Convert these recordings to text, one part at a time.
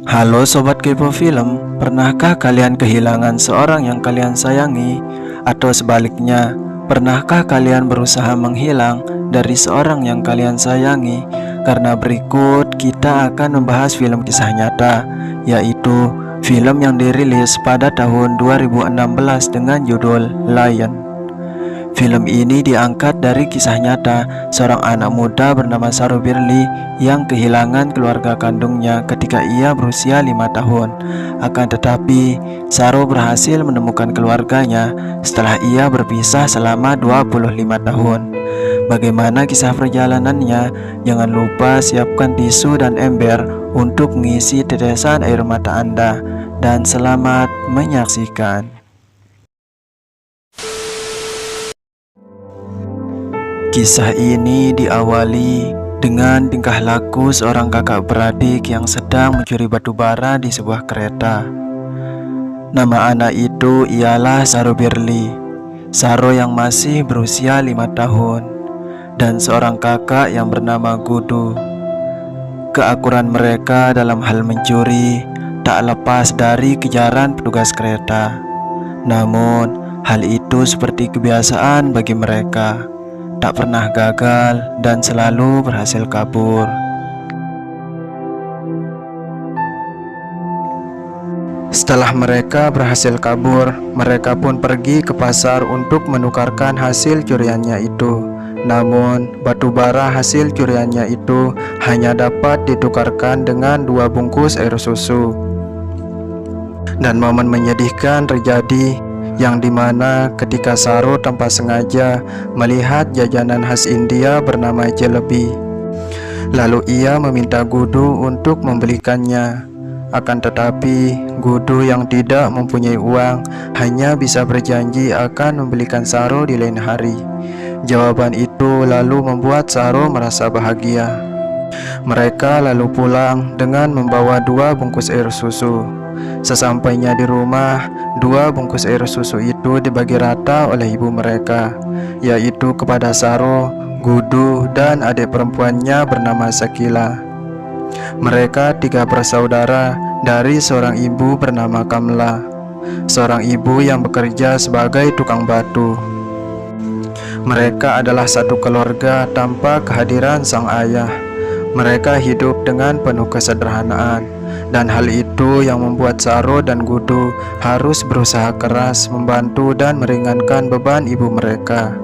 Halo Sobat Kepo Film, pernahkah kalian kehilangan seorang yang kalian sayangi? Atau sebaliknya, pernahkah kalian berusaha menghilang dari seorang yang kalian sayangi? Karena berikut kita akan membahas film kisah nyata, yaitu film yang dirilis pada tahun 2016 dengan judul Lion. Film ini diangkat dari kisah nyata seorang anak muda bernama Saro Birli yang kehilangan keluarga kandungnya ketika ia berusia 5 tahun. Akan tetapi, Saro berhasil menemukan keluarganya setelah ia berpisah selama 25 tahun. Bagaimana kisah perjalanannya? Jangan lupa siapkan tisu dan ember untuk mengisi tetesan air mata Anda. Dan selamat menyaksikan. Kisah ini diawali dengan tingkah laku seorang kakak beradik yang sedang mencuri batu bara di sebuah kereta. Nama anak itu ialah Saro Birli, Saro yang masih berusia 5 tahun, dan seorang kakak yang bernama Gudu. Keakuran mereka dalam hal mencuri tak lepas dari kejaran petugas kereta. Namun, hal itu seperti kebiasaan bagi mereka. Tak pernah gagal dan selalu berhasil kabur. Setelah mereka berhasil kabur, mereka pun pergi ke pasar untuk menukarkan hasil curiannya itu. Namun, batu bara hasil curiannya itu hanya dapat ditukarkan dengan 2 bungkus air susu. Dan momen menyedihkan terjadi yang dimana ketika Saro tanpa sengaja melihat jajanan khas India bernama jalebi. Lalu ia meminta Gudu untuk membelikannya. Akan tetapi Gudu yang tidak mempunyai uang hanya bisa berjanji akan membelikan Saro di lain hari. Jawaban itu lalu membuat Saro merasa bahagia. Mereka lalu pulang dengan membawa 2 bungkus air susu. Sesampainya di rumah, 2 bungkus air susu itu dibagi rata oleh ibu mereka, yaitu kepada Saro, Gudu, dan adik perempuannya bernama Sakila. Mereka 3 bersaudara dari seorang ibu bernama Kamla, seorang ibu yang bekerja sebagai tukang batu. Mereka adalah satu keluarga tanpa kehadiran sang ayah. Mereka hidup dengan penuh kesederhanaan, dan hal itu yang membuat Saro dan Gudu harus berusaha keras membantu dan meringankan beban ibu mereka.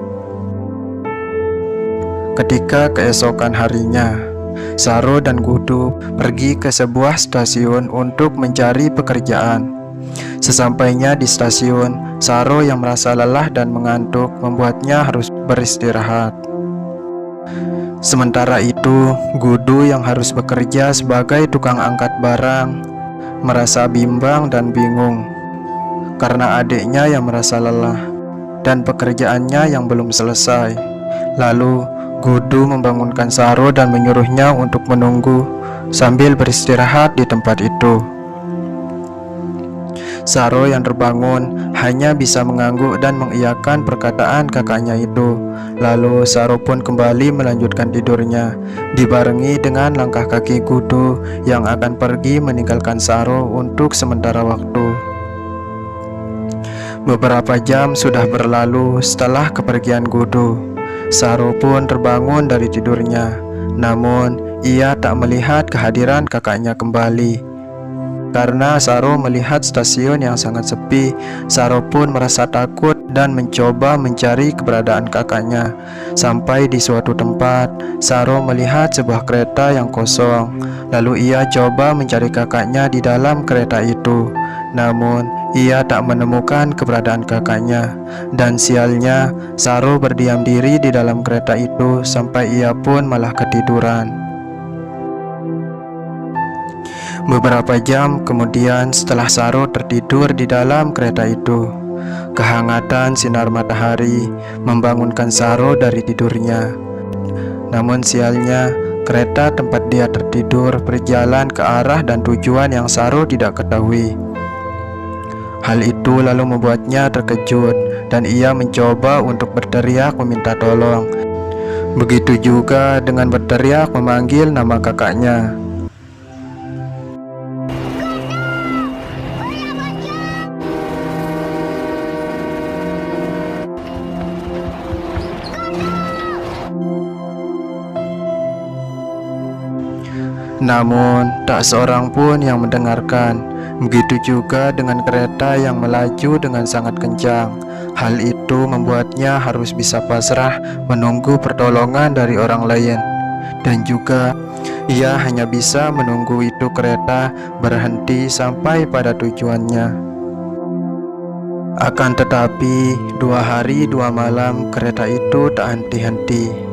Ketika keesokan harinya, Saro dan Gudu pergi ke sebuah stasiun untuk mencari pekerjaan. Sesampainya di stasiun, Saro yang merasa lelah dan mengantuk membuatnya harus beristirahat. Sementara itu, Gudu yang harus bekerja sebagai tukang angkat barang merasa bimbang dan bingung karena adiknya yang merasa lelah dan pekerjaannya yang belum selesai. Lalu, Gudu membangunkan Saro dan menyuruhnya untuk menunggu sambil beristirahat di tempat itu. Saro yang terbangun hanya bisa mengangguk dan mengiyakan perkataan kakaknya itu. Lalu Saro pun kembali melanjutkan tidurnya, dibarengi dengan langkah kaki Gudu yang akan pergi meninggalkan Saro untuk sementara waktu. Beberapa jam sudah berlalu setelah kepergian Gudu. Saro pun terbangun dari tidurnya, namun ia tak melihat kehadiran kakaknya kembali. Karena Saro melihat stasiun yang sangat sepi, Saro pun merasa takut dan mencoba mencari keberadaan kakaknya. Sampai di suatu tempat, Saro melihat sebuah kereta yang kosong. Lalu ia coba mencari kakaknya di dalam kereta itu. Namun, ia tak menemukan keberadaan kakaknya. Dan sialnya, Saro berdiam diri di dalam kereta itu sampai ia pun malah ketiduran. Beberapa jam kemudian setelah Saro tertidur di dalam kereta itu, kehangatan sinar matahari membangunkan Saro dari tidurnya. Namun sialnya, kereta tempat dia tertidur berjalan ke arah dan tujuan yang Saro tidak ketahui. Hal itu lalu membuatnya terkejut dan ia mencoba untuk berteriak meminta tolong. Begitu juga dengan berteriak memanggil nama kakaknya. Namun tak seorang pun yang mendengarkan. Begitu juga dengan kereta yang melaju dengan sangat kencang. Hal itu membuatnya harus bisa pasrah menunggu pertolongan dari orang lain. Dan juga ia hanya bisa menunggu itu kereta berhenti sampai pada tujuannya. Akan tetapi 2 hari 2 malam kereta itu tak henti-henti.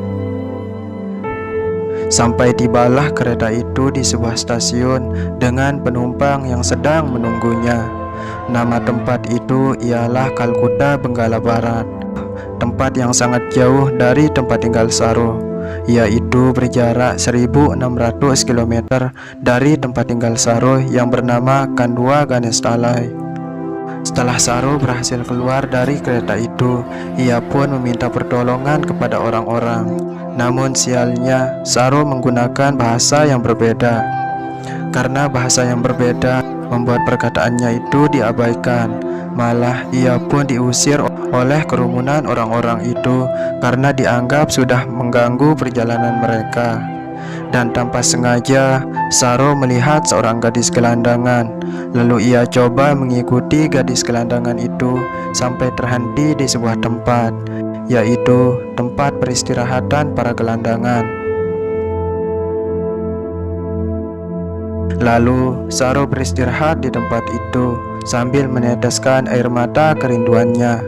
Sampai tibalah kereta itu di sebuah stasiun dengan penumpang yang sedang menunggunya. Nama tempat itu ialah Kalkuta, Benggala Barat, tempat yang sangat jauh dari tempat tinggal Saro, yaitu berjarak 1600 km dari tempat tinggal Saro yang bernama Kandua Ganestalai. Setelah Saro berhasil keluar dari kereta itu, ia pun meminta pertolongan kepada orang-orang. Namun sialnya, Saro menggunakan bahasa yang berbeda. Karena bahasa yang berbeda membuat perkataannya itu diabaikan. Malah ia pun diusir oleh kerumunan orang-orang itu karena dianggap sudah mengganggu perjalanan mereka. Dan tanpa sengaja, Saro melihat seorang gadis gelandangan. Lalu ia coba mengikuti gadis gelandangan itu sampai terhenti di sebuah tempat, yaitu tempat peristirahatan para gelandangan. Lalu Saro beristirahat di tempat itu sambil meneteskan air mata kerinduannya.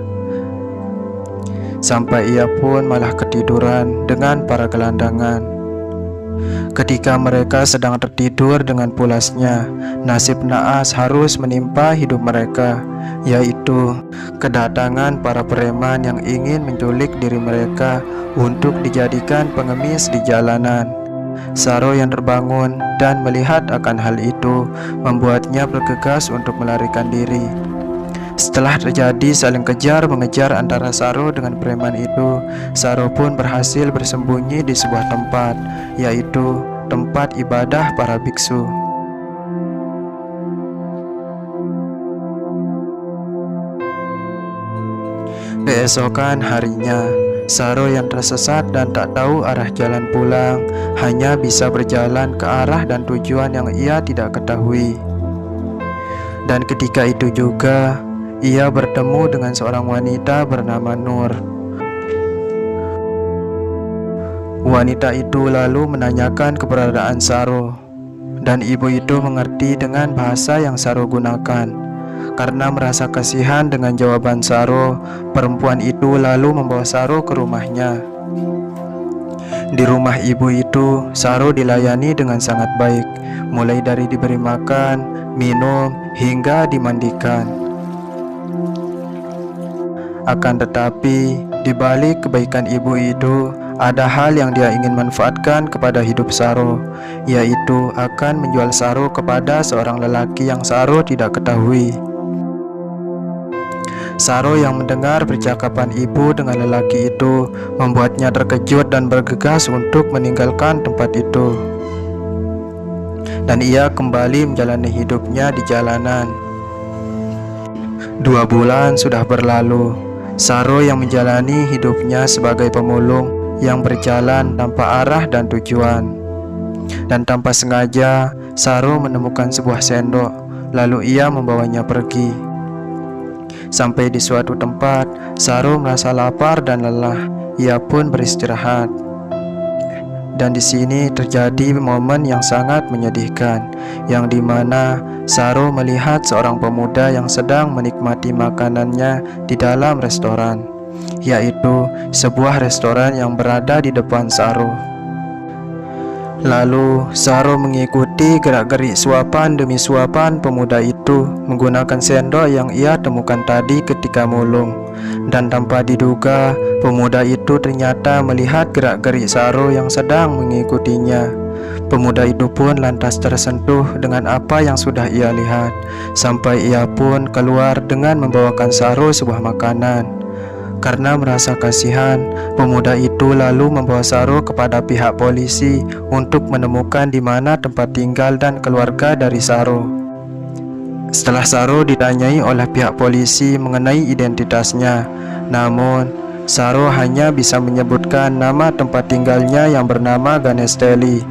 Sampai ia pun malah ketiduran dengan para gelandangan. Ketika mereka sedang tertidur dengan pulasnya, nasib naas harus menimpa hidup mereka, yaitu kedatangan para preman yang ingin menculik diri mereka untuk dijadikan pengemis di jalanan. Saro yang terbangun dan melihat akan hal itu membuatnya bergegas untuk melarikan diri. Setelah terjadi saling kejar-mengejar antara Saro dengan preman itu, Saro pun berhasil bersembunyi di sebuah tempat, yaitu tempat ibadah para biksu. Keesokan harinya, Saro yang tersesat dan tak tahu arah jalan pulang hanya bisa berjalan ke arah dan tujuan yang ia tidak ketahui. Dan ketika itu juga ia bertemu dengan seorang wanita bernama Nur. Wanita itu lalu menanyakan keberadaan Saro, dan ibu itu mengerti dengan bahasa yang Saro gunakan. Karena merasa kasihan dengan jawaban Saro, perempuan itu lalu membawa Saro ke rumahnya. Di rumah ibu itu, Saro dilayani dengan sangat baik, mulai dari diberi makan, minum, hingga dimandikan. Akan tetapi, di balik kebaikan ibu itu, ada hal yang dia ingin manfaatkan kepada hidup Saro, yaitu akan menjual Saro kepada seorang lelaki yang Saro tidak ketahui. Saro yang mendengar percakapan ibu dengan lelaki itu membuatnya terkejut dan bergegas untuk meninggalkan tempat itu. Dan ia kembali menjalani hidupnya di jalanan. 2 bulan sudah berlalu. Saro yang menjalani hidupnya sebagai pemulung yang berjalan tanpa arah dan tujuan. Dan tanpa sengaja, Saro menemukan sebuah sendok, lalu ia membawanya pergi. Sampai di suatu tempat, Saro merasa lapar dan lelah. Ia pun beristirahat. Dan di sini terjadi momen yang sangat menyedihkan, yang dimana Saro melihat seorang pemuda yang sedang menikmati makanannya di dalam restoran, yaitu sebuah restoran yang berada di depan Saro. Lalu Saro mengikuti gerak-gerik suapan demi suapan pemuda itu menggunakan sendok yang ia temukan tadi ketika mulung. Dan tanpa diduga, pemuda itu ternyata melihat gerak-gerik Saro yang sedang mengikutinya. Pemuda itu pun lantas tersentuh dengan apa yang sudah ia lihat, sampai ia pun keluar dengan membawakan Saro sebuah makanan. Karena merasa kasihan, pemuda itu lalu membawa Saro kepada pihak polisi untuk menemukan di mana tempat tinggal dan keluarga dari Saro. Setelah Saro ditanyai oleh pihak polisi mengenai identitasnya, namun Saro hanya bisa menyebutkan nama tempat tinggalnya yang bernama Ganesteli.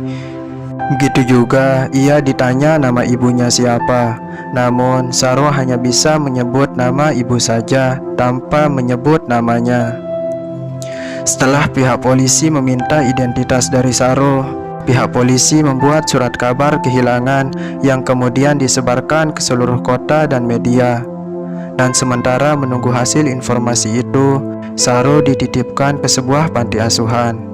Begitu juga ia ditanya nama ibunya siapa. Namun Saro hanya bisa menyebut nama ibu saja tanpa menyebut namanya. Setelah pihak polisi meminta identitas dari Saro, pihak polisi membuat surat kabar kehilangan yang kemudian disebarkan ke seluruh kota dan media. Dan sementara menunggu hasil informasi itu, Saro dititipkan ke sebuah panti asuhan.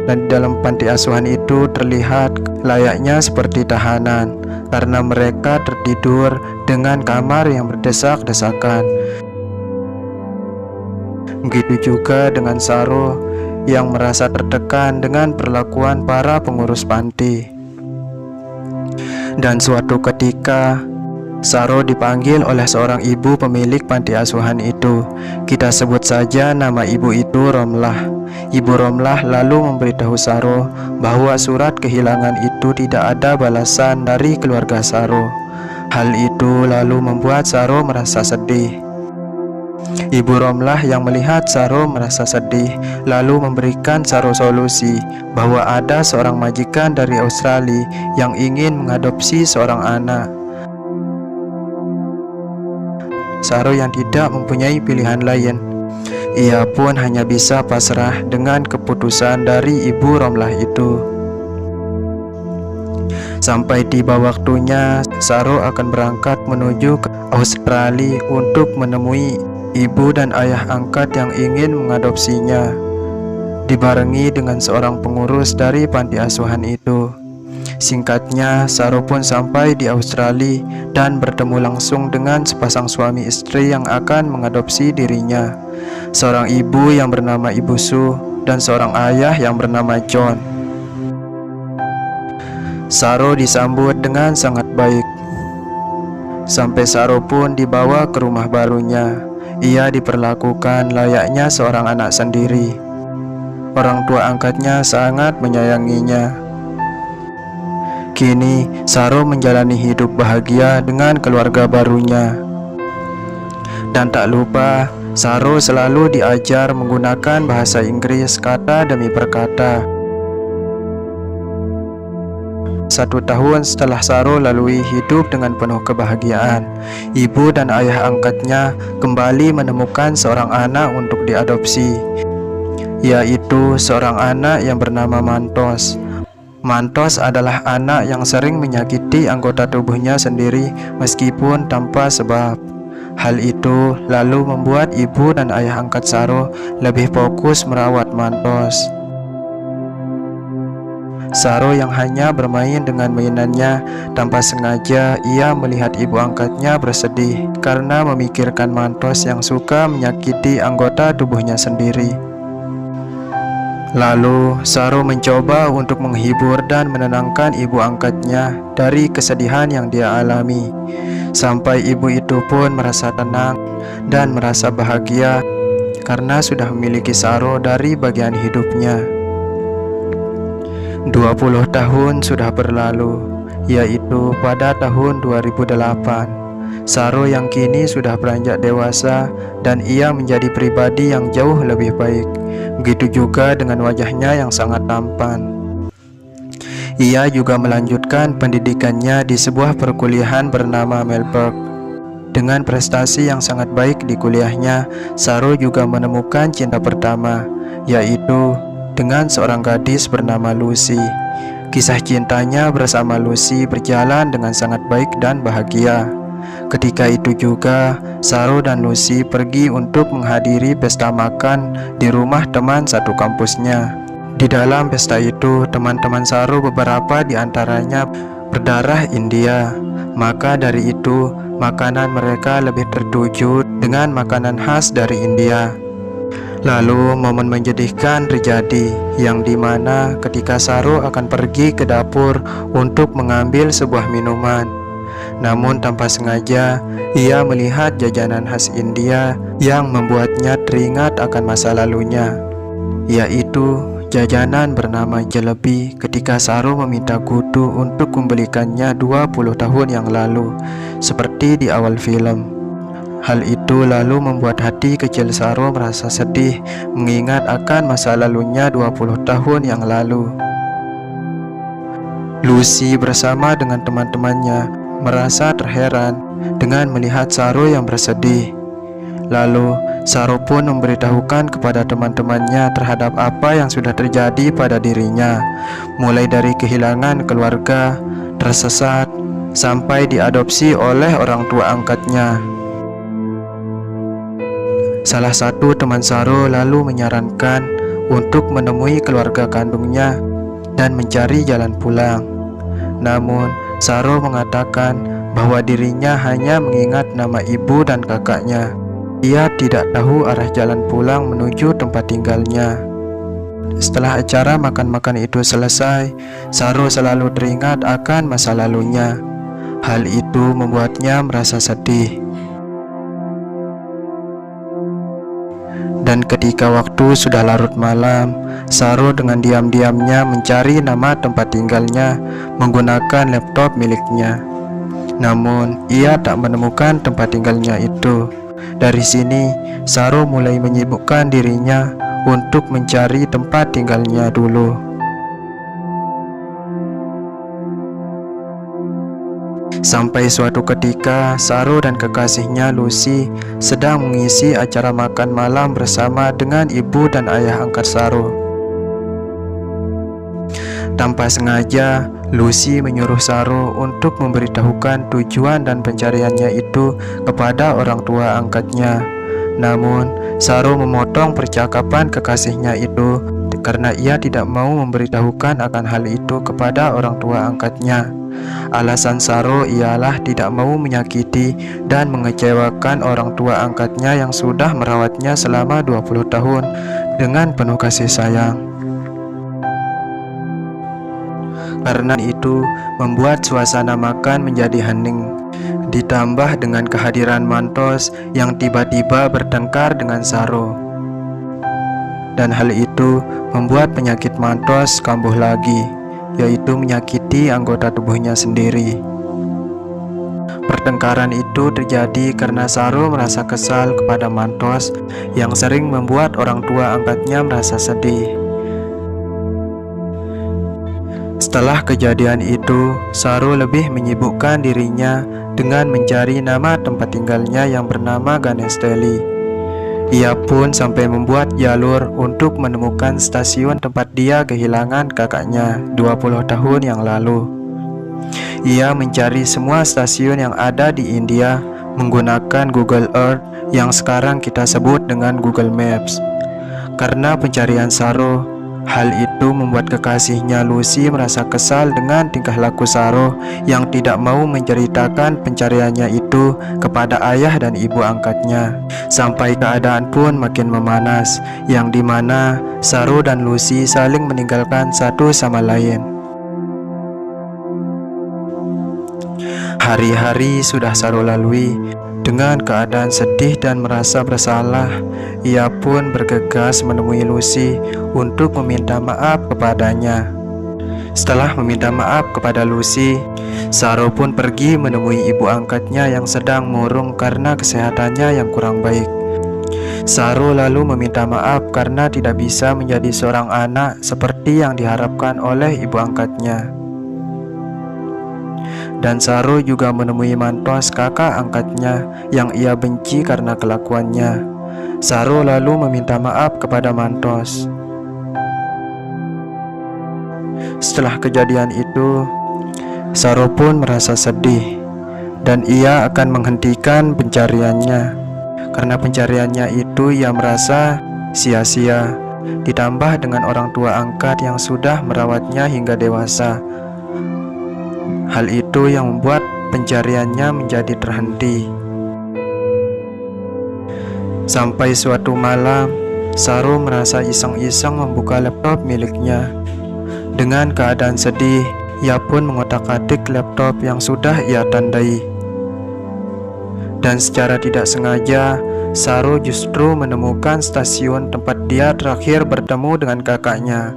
Dan di dalam panti asuhan itu terlihat layaknya seperti tahanan, karena mereka tertidur dengan kamar yang berdesak-desakan. Begitu juga dengan Saro yang merasa tertekan dengan perlakuan para pengurus panti. Dan suatu ketika Saro dipanggil oleh seorang ibu pemilik panti asuhan itu. Kita sebut saja nama ibu itu Romlah. Ibu Romlah lalu memberitahu Saro bahwa surat kehilangan itu tidak ada balasan dari keluarga Saro. Hal itu lalu membuat Saro merasa sedih. Ibu Romlah yang melihat Saro merasa sedih lalu memberikan Saro solusi bahwa ada seorang majikan dari Australia yang ingin mengadopsi seorang anak. Saro yang tidak mempunyai pilihan lain, ia pun hanya bisa pasrah dengan keputusan dari ibu Romlah itu. Sampai tiba waktunya, Saro akan berangkat menuju ke Australia untuk menemui ibu dan ayah angkat yang ingin mengadopsinya, dibarengi dengan seorang pengurus dari panti asuhan itu. Singkatnya, Saro pun sampai di Australia dan bertemu langsung dengan sepasang suami istri yang akan mengadopsi dirinya, seorang ibu yang bernama Ibu Su dan seorang ayah yang bernama John. Saro disambut dengan sangat baik. Sampai Saro pun dibawa ke rumah barunya. Ia diperlakukan layaknya seorang anak sendiri. Orang tua angkatnya sangat menyayanginya. Kini Saro menjalani hidup bahagia dengan keluarga barunya. Dan tak lupa, Saro selalu diajar menggunakan bahasa Inggris kata demi perkata. 1 tahun setelah Saro lalui hidup dengan penuh kebahagiaan, ibu dan ayah angkatnya kembali menemukan seorang anak untuk diadopsi, yaitu seorang anak yang bernama Mantos. Mantos adalah anak yang sering menyakiti anggota tubuhnya sendiri meskipun tanpa sebab. Hal itu lalu membuat ibu dan ayah angkat Saro lebih fokus merawat Mantos. Saro yang hanya bermain dengan mainannya, tanpa sengaja ia melihat ibu angkatnya bersedih karena memikirkan Mantos yang suka menyakiti anggota tubuhnya sendiri. Lalu Saro mencoba untuk menghibur dan menenangkan ibu angkatnya dari kesedihan yang dia alami, sampai ibu itu pun merasa tenang dan merasa bahagia karena sudah memiliki Saro dari bagian hidupnya. 20 tahun sudah berlalu, yaitu pada tahun 2008. Saro yang kini sudah beranjak dewasa dan ia menjadi pribadi yang jauh lebih baik. Begitu juga dengan wajahnya yang sangat tampan. Ia juga melanjutkan pendidikannya di sebuah perkuliahan bernama Melbourne. Dengan prestasi yang sangat baik di kuliahnya, Saro juga menemukan cinta pertama, yaitu dengan seorang gadis bernama Lucy. Kisah cintanya bersama Lucy berjalan dengan sangat baik dan bahagia. Ketika itu juga, Saro dan Lucy pergi untuk menghadiri pesta makan di rumah teman satu kampusnya. Di dalam pesta itu, teman-teman Saro beberapa di antaranya berdarah India. Maka dari itu, makanan mereka lebih tertuju dengan makanan khas dari India. Lalu momen menyedihkan terjadi, yang dimana ketika Saro akan pergi ke dapur untuk mengambil sebuah minuman, namun tanpa sengaja ia melihat jajanan khas India yang membuatnya teringat akan masa lalunya, yaitu jajanan bernama jalebi ketika Saro meminta Gudu untuk membelikannya 20 tahun yang lalu, seperti di awal film. Hal itu lalu membuat hati kecil Saro merasa sedih mengingat akan masa lalunya 20 tahun yang lalu. Lucy bersama dengan teman-temannya merasa terheran dengan melihat Saro yang bersedih. Lalu Saro pun memberitahukan kepada teman-temannya terhadap apa yang sudah terjadi pada dirinya, mulai dari kehilangan keluarga, tersesat, sampai diadopsi oleh orang tua angkatnya. Salah satu teman Saro lalu menyarankan untuk menemui keluarga kandungnya dan mencari jalan pulang. Namun Saro mengatakan bahwa dirinya hanya mengingat nama ibu dan kakaknya. Ia tidak tahu arah jalan pulang menuju tempat tinggalnya. Setelah acara makan-makan itu selesai, Saro selalu teringat akan masa lalunya. Hal itu membuatnya merasa sedih. Dan ketika waktu sudah larut malam, Saro dengan diam-diamnya mencari nama tempat tinggalnya menggunakan laptop miliknya. Namun, ia tak menemukan tempat tinggalnya itu. Dari sini, Saro mulai menyibukkan dirinya untuk mencari tempat tinggalnya dulu. Sampai suatu ketika, Saro dan kekasihnya Lucy sedang mengisi acara makan malam bersama dengan ibu dan ayah angkat Saro. Tanpa sengaja, Lucy menyuruh Saro untuk memberitahukan tujuan dan pencariannya itu kepada orang tua angkatnya. Namun, Saro memotong percakapan kekasihnya itu karena ia tidak mau memberitahukan akan hal itu kepada orang tua angkatnya. Alasan Saro ialah tidak mau menyakiti dan mengecewakan orang tua angkatnya yang sudah merawatnya selama 20 tahun dengan penuh kasih sayang. Karena itu membuat suasana makan menjadi hening. Ditambah dengan kehadiran Mantos yang tiba-tiba bertengkar dengan Saro. Dan hal itu membuat penyakit Mantos kambuh lagi, yaitu menyakiti anggota tubuhnya sendiri. Pertengkaran itu terjadi karena Saro merasa kesal kepada Mantos yang sering membuat orang tua angkatnya merasa sedih. Setelah kejadian itu, Saro lebih menyibukkan dirinya dengan mencari nama tempat tinggalnya yang bernama Ganesteli. Ia pun sampai membuat jalur untuk menemukan stasiun tempat dia kehilangan kakaknya 20 tahun yang lalu. Ia mencari semua stasiun yang ada di India menggunakan Google Earth yang sekarang kita sebut dengan Google Maps. Karena pencarian Saro, hal itu membuat kekasihnya Lucy merasa kesal dengan tingkah laku Saro yang tidak mau menceritakan pencariannya itu kepada ayah dan ibu angkatnya. Sampai keadaan pun makin memanas, yang dimana Saro dan Lucy saling meninggalkan satu sama lain. Hari-hari sudah Saro lalui. Dengan keadaan sedih dan merasa bersalah, ia pun bergegas menemui Lucy untuk meminta maaf kepadanya. Setelah meminta maaf kepada Lucy, Saro pun pergi menemui ibu angkatnya yang sedang murung karena kesehatannya yang kurang baik. Saro lalu meminta maaf karena tidak bisa menjadi seorang anak seperti yang diharapkan oleh ibu angkatnya. Dan Saro juga menemui Mantos, kakak angkatnya, yang ia benci karena kelakuannya. Saro lalu meminta maaf kepada Mantos. Setelah kejadian itu, Saro pun merasa sedih dan ia akan menghentikan pencariannya. Karena pencariannya itu ia merasa sia-sia, ditambah dengan orang tua angkat yang sudah merawatnya hingga dewasa. Hal itu yang membuat pencariannya menjadi terhenti. Sampai suatu malam, Saro merasa iseng-iseng membuka laptop miliknya. Dengan keadaan sedih, ia pun mengotak-atik laptop yang sudah ia tandai. Dan secara tidak sengaja, Saro justru menemukan stasiun tempat dia terakhir bertemu dengan kakaknya.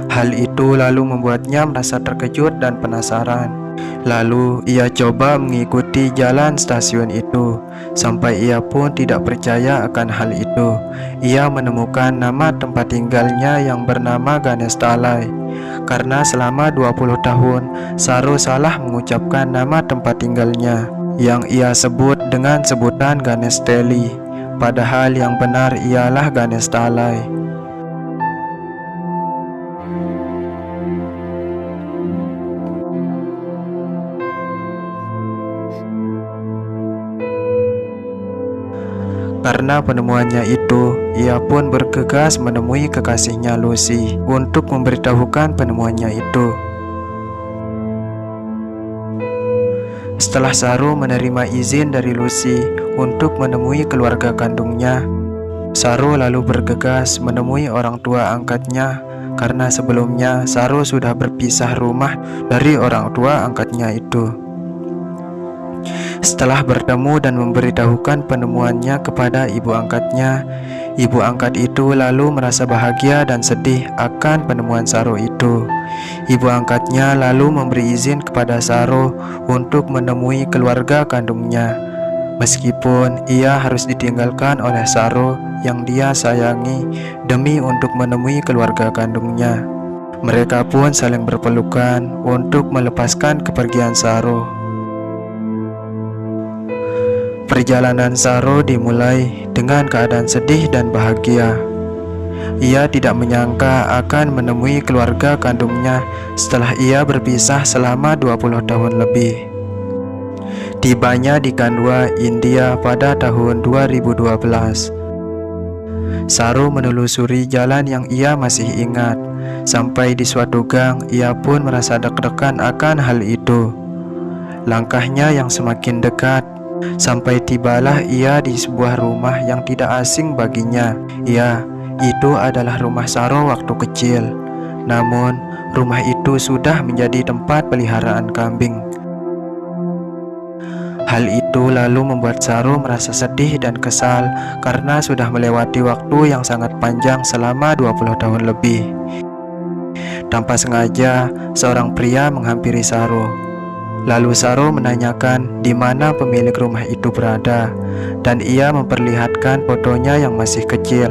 Hal itu lalu membuatnya merasa terkejut dan penasaran. Lalu ia coba mengikuti jalan stasiun itu, sampai ia pun tidak percaya akan hal itu. Ia menemukan nama tempat tinggalnya yang bernama Ganestalai. karena selama 20 tahun Saro salah mengucapkan nama tempat tinggalnya yang ia sebut dengan sebutan Ganesteli, padahal yang benar ialah Ganestalai. Karena penemuannya itu, ia pun bergegas menemui kekasihnya Lucy untuk memberitahukan penemuannya itu. Setelah Saro menerima izin dari Lucy untuk menemui keluarga kandungnya, Saro lalu bergegas menemui orang tua angkatnya karena sebelumnya Saro sudah berpisah rumah dari orang tua angkatnya itu. Setelah bertemu dan memberitahukan penemuannya kepada ibu angkatnya, ibu angkat itu lalu merasa bahagia dan sedih akan penemuan Saro itu. Ibu angkatnya lalu memberi izin kepada Saro untuk menemui keluarga kandungnya, meskipun ia harus ditinggalkan oleh Saro yang dia sayangi demi untuk menemui keluarga kandungnya. Mereka pun saling berpelukan untuk melepaskan kepergian Saro. Perjalanan Saro dimulai dengan keadaan sedih dan bahagia. Ia tidak menyangka akan menemui keluarga kandungnya setelah ia berpisah selama 20 tahun lebih. Tibanya di Kandwa, India pada tahun 2012. Saro menelusuri jalan yang ia masih ingat. Sampai di suatu gang, ia pun merasa deg-degan akan hal itu. Langkahnya yang semakin dekat, sampai tibalah ia di sebuah rumah yang tidak asing baginya. Ya, itu adalah rumah Saro waktu kecil. Namun, rumah itu sudah menjadi tempat peliharaan kambing. Hal itu lalu membuat Saro merasa sedih dan kesal karena sudah melewati waktu yang sangat panjang selama 20 tahun lebih. Tanpa sengaja, seorang pria menghampiri Saro. Lalu Saro menanyakan di mana pemilik rumah itu berada, dan ia memperlihatkan fotonya yang masih kecil.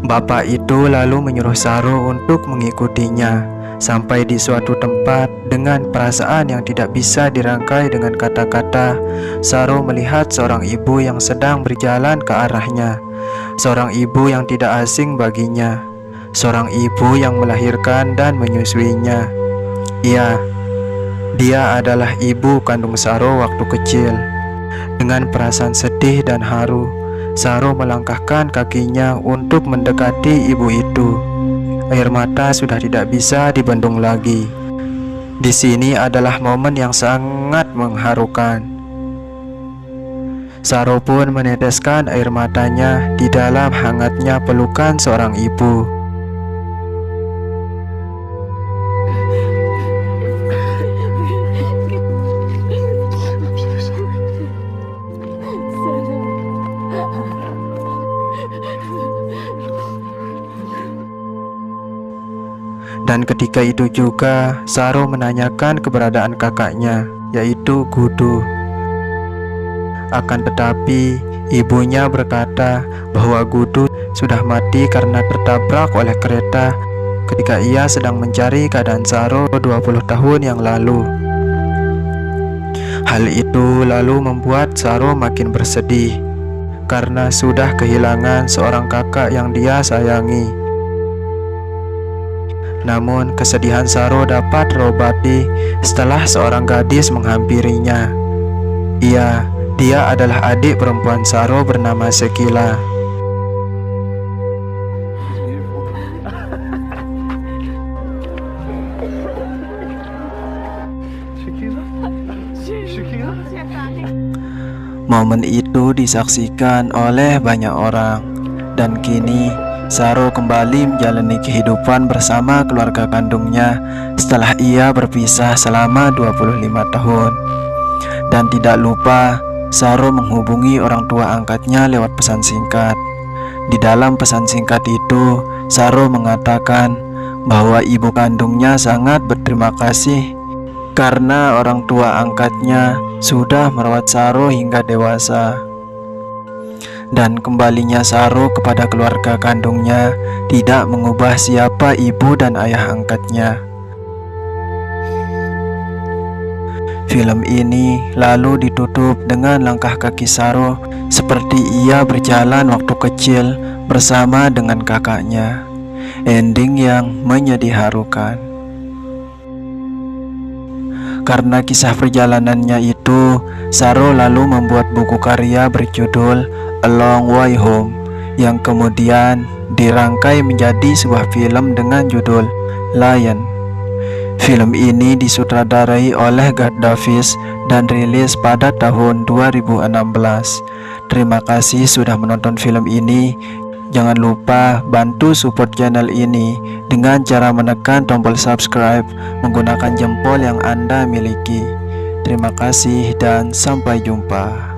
Bapak itu lalu menyuruh Saro untuk mengikutinya sampai di suatu tempat. Dengan perasaan yang tidak bisa dirangkai dengan kata-kata, Saro melihat seorang ibu yang sedang berjalan ke arahnya. Seorang ibu yang tidak asing baginya, seorang ibu yang melahirkan dan menyusuinya. Iya, dia adalah ibu kandung Saro waktu kecil. Dengan perasaan sedih dan haru, Saro melangkahkan kakinya untuk mendekati ibu itu. Air mata sudah tidak bisa dibendung lagi. Di sini adalah momen yang sangat mengharukan. Saro pun meneteskan air matanya di dalam hangatnya pelukan seorang ibu. Dan ketika itu juga Saro menanyakan keberadaan kakaknya, yaitu Gudu. Akan tetapi ibunya berkata bahwa Gudu sudah mati karena tertabrak oleh kereta ketika ia sedang mencari keadaan Saro 20 tahun yang lalu. Hal itu lalu membuat Saro makin bersedih karena sudah kehilangan seorang kakak yang dia sayangi. Namun kesedihan Saro dapat terobati setelah seorang gadis menghampirinya. Iya, dia adalah adik perempuan Saro bernama Sekila. Momen itu disaksikan oleh banyak orang, dan kini Saro kembali menjalani kehidupan bersama keluarga kandungnya setelah ia berpisah selama 25 tahun. Dan tidak lupa, Saro menghubungi orang tua angkatnya lewat pesan singkat. Di dalam pesan singkat itu, Saro mengatakan bahwa ibu kandungnya sangat berterima kasih karena orang tua angkatnya sudah merawat Saro hingga dewasa. dan kembalinya Saro kepada keluarga kandungnya tidak mengubah siapa ibu dan ayah angkatnya. Film ini lalu ditutup dengan langkah kaki Saro seperti ia berjalan waktu kecil bersama dengan kakaknya. Ending yang menyedihkan. Karena kisah perjalanannya itu, Saro lalu membuat buku karya berjudul A Long Way Home yang kemudian dirangkai menjadi sebuah film dengan judul Lion. Film ini disutradarai oleh Garth Davis dan rilis pada tahun 2016. Terima kasih sudah menonton film ini. Jangan lupa bantu support channel ini dengan cara menekan tombol subscribe menggunakan jempol yang Anda miliki. Terima kasih dan sampai jumpa.